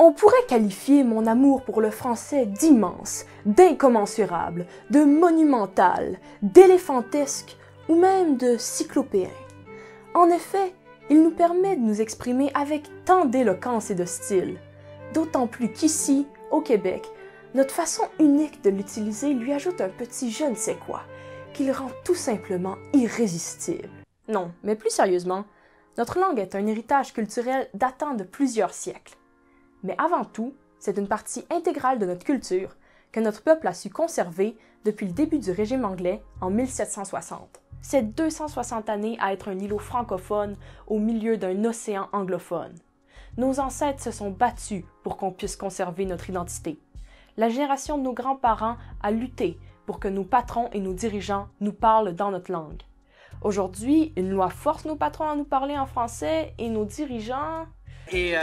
On pourrait qualifier mon amour pour le français d'immense, d'incommensurable, de monumental, d'éléphantesque ou même de cyclopéen. En effet, il nous permet de nous exprimer avec tant d'éloquence et de style, d'autant plus qu'ici, au Québec, notre façon unique de l'utiliser lui ajoute un petit je ne sais quoi, qui le rend tout simplement irrésistible. Non, mais plus sérieusement, notre langue est un héritage culturel datant de plusieurs siècles. Mais avant tout, c'est une partie intégrale de notre culture que notre peuple a su conserver depuis le début du régime anglais en 1760. C'est 260 années à être un îlot francophone au milieu d'un océan anglophone. Nos ancêtres se sont battus pour qu'on puisse conserver notre identité. La génération de nos grands-parents a lutté pour que nos patrons et nos dirigeants nous parlent dans notre langue. Aujourd'hui, une loi force nos patrons à nous parler en français et nos dirigeants... Et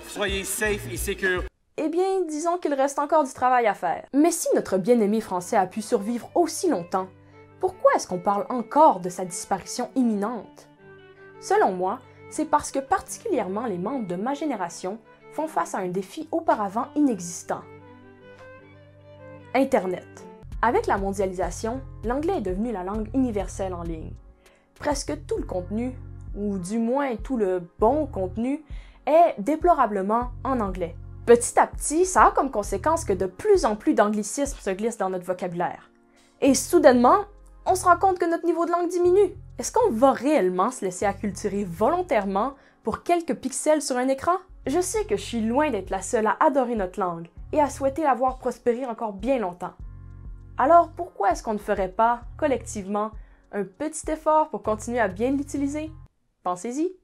soyez safe et secure. Eh bien, disons qu'il reste encore du travail à faire. Mais si notre bien-aimé français a pu survivre aussi longtemps, pourquoi est-ce qu'on parle encore de sa disparition imminente? Selon moi, c'est parce que particulièrement les membres de ma génération font face à un défi auparavant inexistant. Internet. Avec la mondialisation, l'anglais est devenu la langue universelle en ligne. Presque tout le contenu, ou du moins tout le bon contenu, est déplorablement en anglais. Petit à petit, ça a comme conséquence que de plus en plus d'anglicismes se glissent dans notre vocabulaire. Et soudainement, on se rend compte que notre niveau de langue diminue. Est-ce qu'on va réellement se laisser acculturer volontairement pour quelques pixels sur un écran? Je sais que je suis loin d'être la seule à adorer notre langue et à souhaiter la voir prospérer encore bien longtemps. Alors pourquoi est-ce qu'on ne ferait pas, collectivement, un petit effort pour continuer à bien l'utiliser? Pensez-y!